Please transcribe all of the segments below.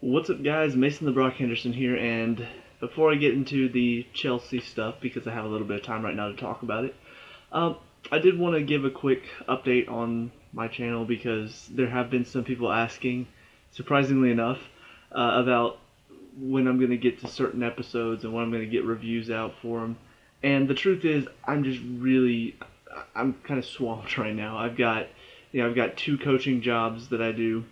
What's up, guys? Mason the Brock Henderson here, and before I get into the Chelsea stuff, because I have a little bit of time right now to talk about it, um, I did want to give a quick update on my channel because there have been some people asking, surprisingly enough, about when I'm going to get to certain episodes and when I'm going to get reviews out for them. And the truth is, I'm kind of swamped right now. I've got two coaching jobs that I do.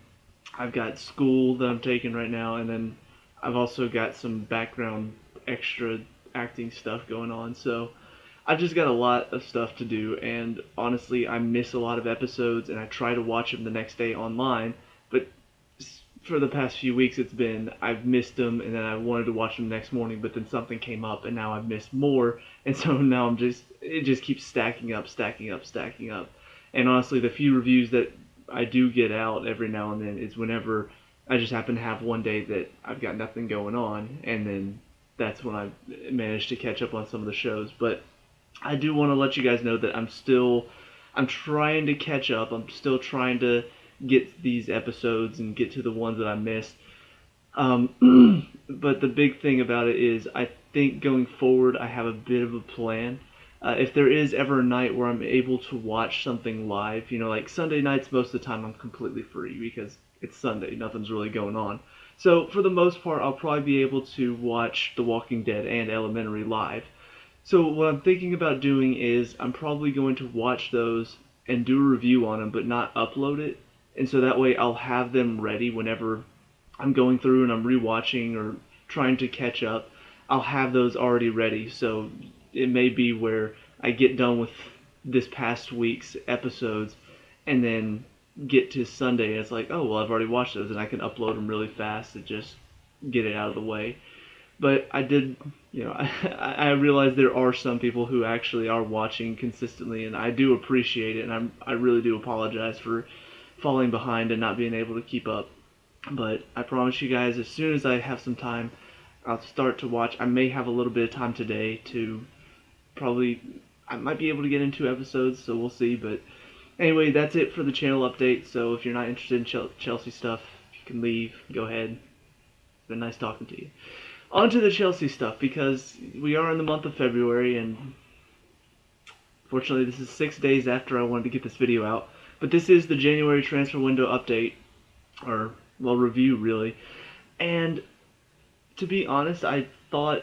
I've got school that I'm taking right now, and then I've also got some background extra acting stuff going on. So I've just got a lot of stuff to do, and honestly, I miss a lot of episodes, and I try to watch them the next day online. But for the past few weeks, I've missed them, and then I wanted to watch them next morning, but then something came up, and now I've missed more, and so now it just keeps stacking up, stacking up, stacking up. And honestly, the few reviews that I do get out every now and then is whenever I just happen to have one day that I've got nothing going on, and then that's when I manage to catch up on some of the shows. But I do want to let you guys know that I'm trying to catch up. I'm still trying to get these episodes and get to the ones that I missed. But the big thing about it is I think going forward I have a bit of a plan. If there is ever a night where I'm able to watch something live, like Sunday nights, most of the time I'm completely free because it's Sunday, nothing's really going on. So for the most part, I'll probably be able to watch The Walking Dead and Elementary live. So what I'm thinking about doing is I'm probably going to watch those and do a review on them, but not upload it. And so that way I'll have them ready whenever I'm going through and I'm rewatching or trying to catch up. I'll have those already ready. So it may be where I get done with this past week's episodes and then get to Sunday and it's like, oh, well, I've already watched those and I can upload them really fast and just get it out of the way. But I did, I realize there are some people who actually are watching consistently, and I do appreciate it, and I really do apologize for falling behind and not being able to keep up. But I promise you guys, as soon as I have some time, I'll start to watch. I may have a little bit of time today to probably, I might be able to get into episodes, so we'll see. But anyway, that's it for the channel update. So if you're not interested in Chelsea stuff, you can leave. Go ahead. It's been nice talking to you. On to the Chelsea stuff, because we are in the month of February, and fortunately this is 6 days after I wanted to get this video out. But this is the January transfer window update, or, well, review, really. And to be honest, I thought,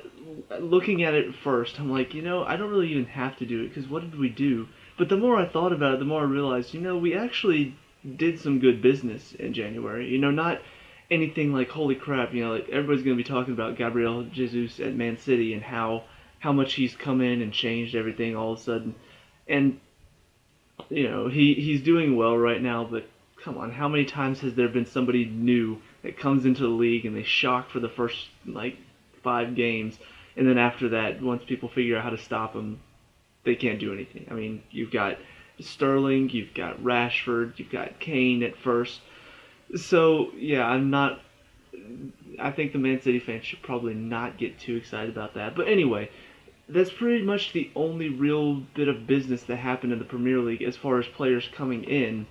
looking at it first, I'm like, I don't really even have to do it, because what did we do? But the more I thought about it, the more I realized, we actually did some good business in January. Not anything like, holy crap, like everybody's going to be talking about Gabriel Jesus at Man City and how much he's come in and changed everything all of a sudden. And, he's doing well right now, but come on, how many times has there been somebody new that comes into the league and they shock for the first, 5 games, and then after that, once people figure out how to stop them, they can't do anything. I mean, you've got Sterling, you've got Rashford, you've got Kane at first. So, yeah, I think the Man City fans should probably not get too excited about that. But anyway, that's pretty much the only real bit of business that happened in the Premier League as far as players coming in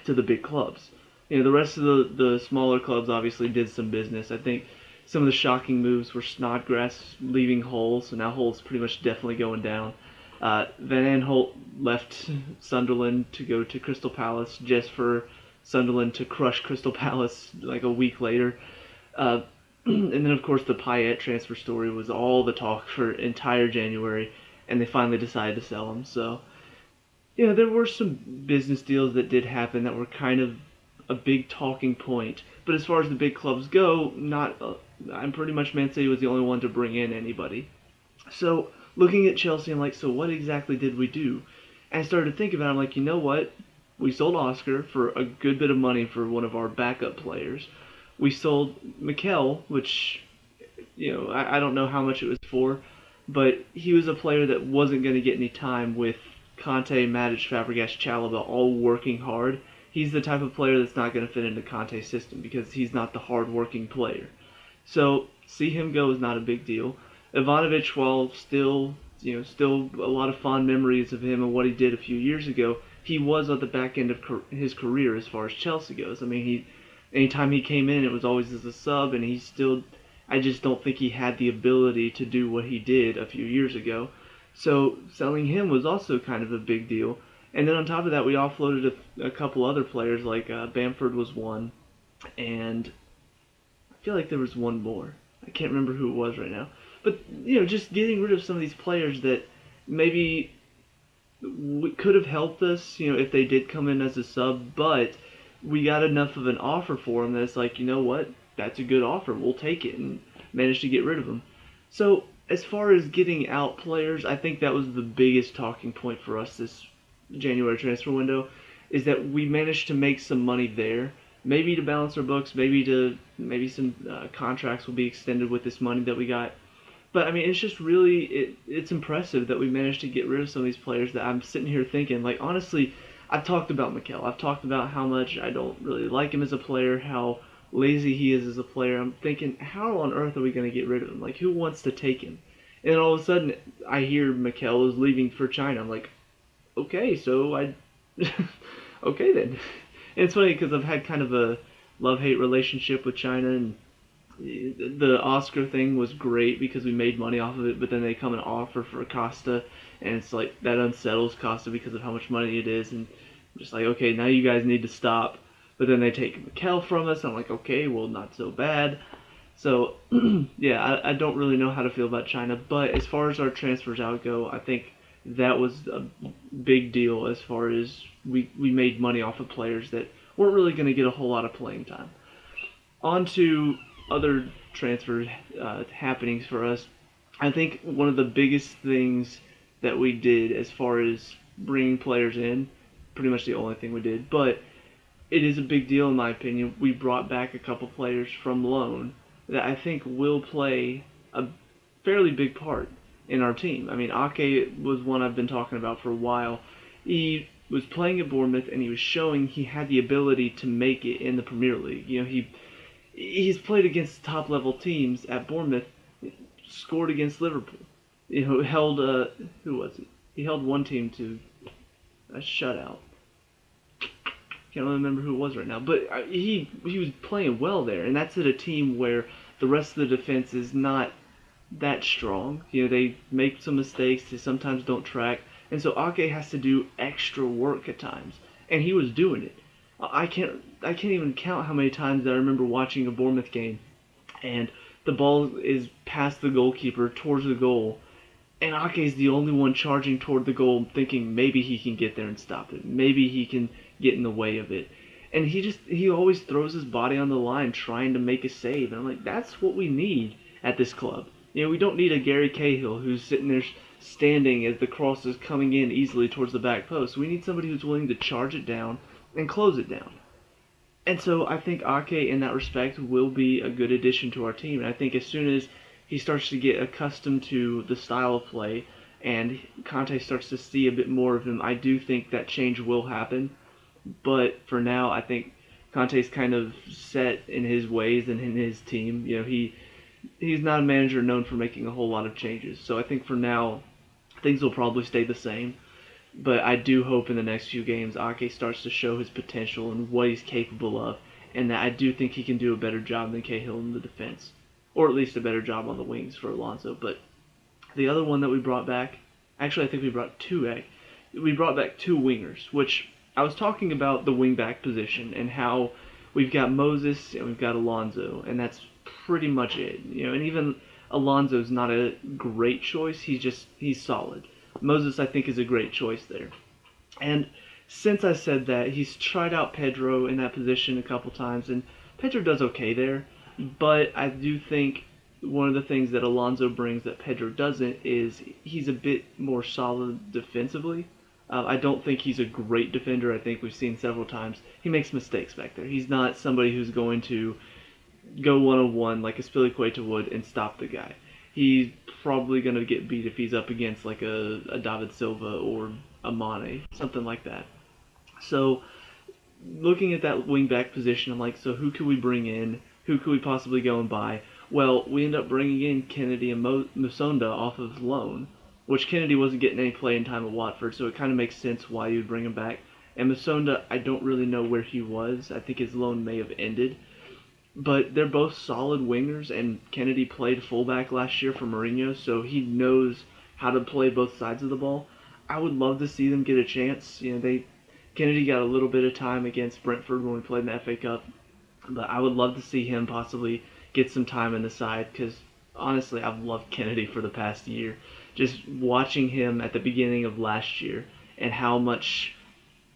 to the big clubs. The rest of the smaller clubs obviously did some business. I think some of the shocking moves were Snodgrass leaving Hull, so now Hull's pretty much definitely going down. Van Aanholt left Sunderland to go to Crystal Palace just for Sunderland to crush Crystal Palace like a week later. And then, of course, the Payet transfer story was all the talk for entire January, and they finally decided to sell him. So, there were some business deals that did happen that were kind of a big talking point. But as far as the big clubs go, I'm pretty much Man City was the only one to bring in anybody. So, looking at Chelsea, I'm like, so what exactly did we do? And I started to think about it. I'm like, you know what? We sold Oscar for a good bit of money for one of our backup players. We sold Mikel, which, I don't know how much it was for, but he was a player that wasn't going to get any time with Conte, Matic, Fabregas, Chalobah all working hard. He's the type of player that's not going to fit into Conte's system because he's not the hard-working player. So, see him go is not a big deal. Ivanovic, while still a lot of fond memories of him and what he did a few years ago, he was at the back end of his career as far as Chelsea goes. I mean, Anytime he came in, it was always as a sub, and I just don't think he had the ability to do what he did a few years ago. So selling him was also kind of a big deal. And then on top of that, we offloaded a couple other players, like Bamford was one, and I feel like there was one more. I can't remember who it was right now. But, just getting rid of some of these players that maybe could have helped us, if they did come in as a sub, but we got enough of an offer for them that it's like, you know what, that's a good offer, we'll take it, and managed to get rid of them. So as far as getting out players, I think that was the biggest talking point for us this January transfer window, is that we managed to make some money there. Maybe to balance our books, maybe some contracts will be extended with this money that we got. But I mean, it's just really it's impressive that we managed to get rid of some of these players that I'm sitting here thinking, like, honestly, I've talked about Mikel. I've talked about how much I don't really like him as a player, how lazy he is as a player. I'm thinking, how on earth are we going to get rid of him? Like, who wants to take him? And then all of a sudden, I hear Mikel is leaving for China. I'm like, okay, so okay then. And it's funny because I've had kind of a love-hate relationship with China, and the Oscar thing was great because we made money off of it, but then they come and offer for Costa, and it's like that unsettles Costa because of how much money it is, and I'm just like, okay, now you guys need to stop. But then they take Mikel from us, and I'm like, okay, well, not so bad. So, yeah, I don't really know how to feel about China, but as far as our transfers out go, I think that was a big deal as far as we made money off of players that weren't really going to get a whole lot of playing time. On to other transfer happenings for us. I think one of the biggest things that we did as far as bringing players in, pretty much the only thing we did, but it is a big deal in my opinion. We brought back a couple players from loan that I think will play a fairly big part in our team. I mean, Ake was one I've been talking about for a while. He was playing at Bournemouth and he was showing he had the ability to make it in the Premier League. He's played against top level teams at Bournemouth, scored against Liverpool. Held who was it? He held one team to a shutout. Can't really remember who it was right now, but he was playing well there, and that's at a team where the rest of the defense is not that strong. They make some mistakes, they sometimes don't track, and so Ake has to do extra work at times, and he was doing it. I can't even count how many times I remember watching a Bournemouth game, and the ball is past the goalkeeper towards the goal, and Ake's the only one charging toward the goal, thinking maybe he can get there and stop it. Maybe he can get in the way of it. And he always throws his body on the line trying to make a save. And I'm like, that's what we need at this club. We don't need a Gary Cahill who's sitting there standing as the cross is coming in easily towards the back post. We need somebody who's willing to charge it down and close it down. And so I think Ake, in that respect, will be a good addition to our team. And I think as soon as he starts to get accustomed to the style of play and Conte starts to see a bit more of him, I do think that change will happen. But for now, I think Conte's kind of set in his ways and in his team. He's not a manager known for making a whole lot of changes. So I think for now, things will probably stay the same. But I do hope in the next few games Ake starts to show his potential and what he's capable of, and that I do think he can do a better job than Cahill in the defense, or at least a better job on the wings for Alonso. But the other one that we brought back, actually I think we brought two. We brought back two wingers, which I was talking about the wingback position and how we've got Moses and we've got Alonso, and that's pretty much it. And even Alonso's not a great choice. He's solid. Moses, I think, is a great choice there. And since I said that, he's tried out Pedro in that position a couple times, and Pedro does okay there. But I do think one of the things that Alonso brings that Pedro doesn't is he's a bit more solid defensively. I don't think he's a great defender. I think we've seen several times he makes mistakes back there. He's not somebody who's going to go one-on-one like a Spilicueta would and stop the guy. He's probably going to get beat if he's up against like a David Silva or a Mane, something like that. So looking at that wing-back position, I'm like, so who could we bring in? Who could we possibly go and buy? Well, we end up bringing in Kennedy and Musonda off of loan, which Kennedy wasn't getting any playing time at Watford, so it kind of makes sense why you'd bring him back. And Musonda, I don't really know where he was. I think his loan may have ended. but they're both solid wingers, and Kennedy played fullback last year for Mourinho, so he knows how to play both sides of the ball. I would love to see them get a chance. Kennedy got a little bit of time against Brentford when we played in the FA Cup, but I would love to see him possibly get some time in the side because honestly, I've loved Kennedy for the past year. Just watching him at the beginning of last year and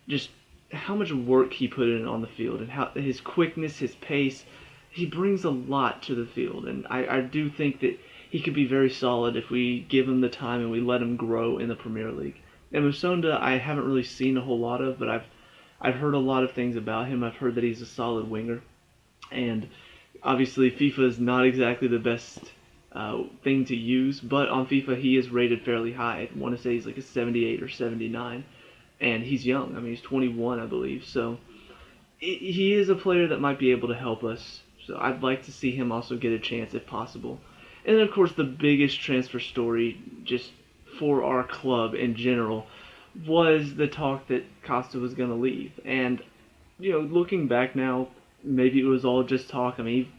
just how much work he put in on the field and how his quickness, his pace, he brings a lot to the field. And I do think that he could be very solid if we give him the time and we let him grow in the Premier League. And Musonda, I haven't really seen a whole lot of, but I've heard a lot of things about him. I've heard that he's a solid winger, and obviously FIFA is not exactly the best thing to use, but on FIFA he is rated fairly high. I want to say he's like a 78 or 79, and he's young. I mean, he's 21, I believe. So he is a player that might be able to help us. So I'd like to see him also get a chance if possible. And then, of course, the biggest transfer story just for our club in general was the talk that Costa was going to leave. And, looking back now, maybe it was all just talk. I mean,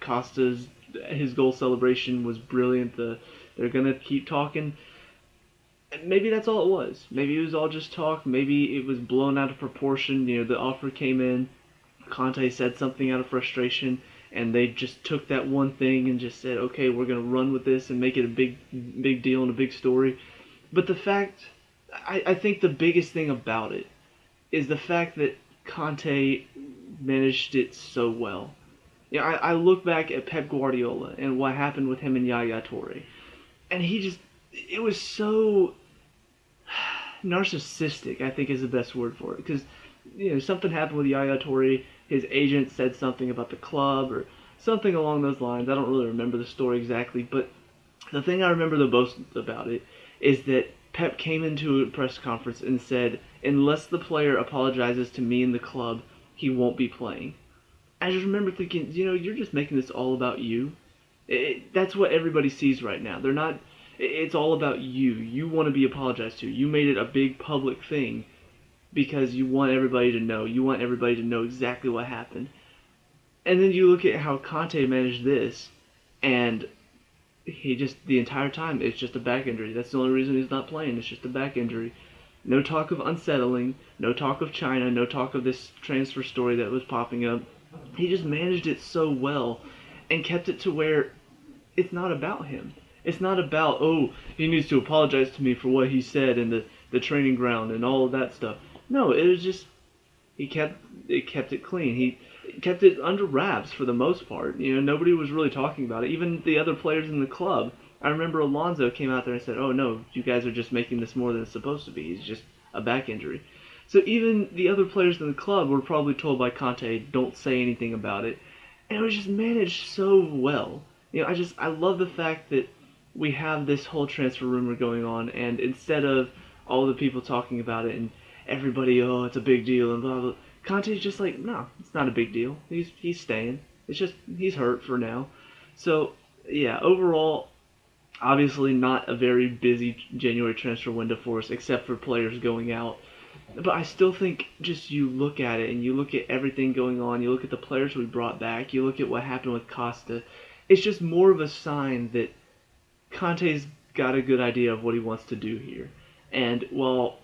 his goal celebration was brilliant. They're going to keep talking. Maybe that's all it was. Maybe it was all just talk. Maybe it was blown out of proportion. The offer came in. Conte said something out of frustration, and they just took that one thing and just said, okay, we're going to run with this and make it a big deal and a big story. But I think the biggest thing about it is the fact that Conte managed it so well. I look back at Pep Guardiola and what happened with him and Yaya Toure, and it was so narcissistic, I think is the best word for it, because something happened with Yaya Toure. His agent said something about the club or something along those lines. I don't really remember the story exactly, but the thing I remember the most about it is that Pep came into a press conference and said, unless the player apologizes to me and the club, he won't be playing. I just remember thinking, you're just making this all about you. That's what everybody sees right now. It's all about you. You want to be apologized to. You made it a big public thing because you want everybody to know. You want everybody to know exactly what happened. And then you look at how Conte managed this, and the entire time, it's just a back injury. That's the only reason he's not playing. It's just a back injury. No talk of unsettling, no talk of China, no talk of this transfer story that was popping up. He just managed it so well and kept it to where it's not about him. It's not about, he needs to apologize to me for what he said in the training ground and all of that stuff. No, it was just, he kept it clean. He kept it under wraps for the most part. Nobody was really talking about it. Even the other players in the club. I remember Alonso came out there and said, oh no, you guys are just making this more than it's supposed to be. It's just a back injury. So even the other players in the club were probably told by Conte, don't say anything about it. And it was just managed so well. I love the fact that we have this whole transfer rumor going on, and instead of all the people talking about it and everybody, it's a big deal and blah blah, Conte's just like, no, it's not a big deal. He's staying. It's just he's hurt for now. So yeah, overall, obviously not a very busy January transfer window for us, except for players going out. But I still think just you look at it and you look at everything going on, you look at the players we brought back, you look at what happened with Costa, it's just more of a sign that Conte's got a good idea of what he wants to do here. And while,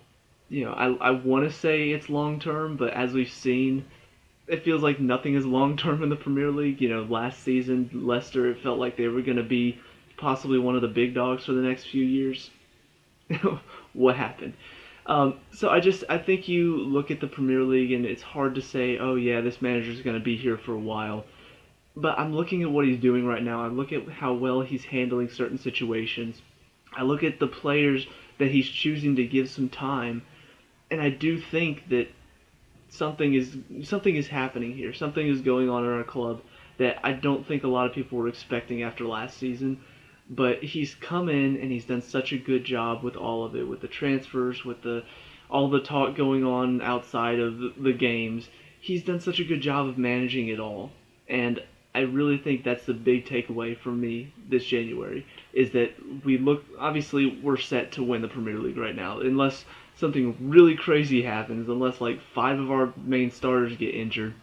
I want to say it's long term, but as we've seen, it feels like nothing is long term in the Premier League. Last season, Leicester, it felt like they were going to be possibly one of the big dogs for the next few years. What happened? So I think you look at the Premier League and it's hard to say, oh yeah, this manager's going to be here for a while. But I'm looking at what he's doing right now. I look at how well he's handling certain situations. I look at the players that he's choosing to give some time, and I do think that something is happening here. Something is going on in our club that I don't think a lot of people were expecting after last season. But he's come in and he's done such a good job with all of it, with the transfers, with all the talk going on outside of the games. He's done such a good job of managing it all, and I really think that's the big takeaway for me this January, is that obviously we're set to win the Premier League right now, unless something really crazy happens, unless like 5 of our main starters get injured.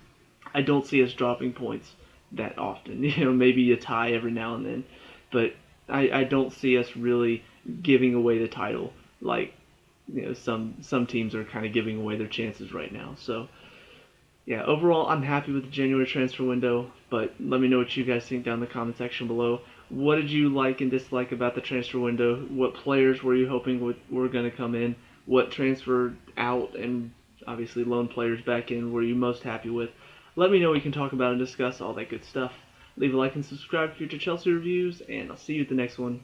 I don't see us dropping points. that often. Maybe a tie every now and then, but I don't see us really giving away the title like some teams are kind of giving away their chances right now. So yeah, overall I'm happy with the January transfer window, but let me know what you guys think down in the comment section below. What did you like and dislike about the transfer window? What players were you hoping were going to come in? What transferred out and obviously loan players back in were you most happy with? Let me know. We can talk about and discuss all that good stuff. Leave a like and subscribe for future Chelsea reviews, and I'll see you at the next one.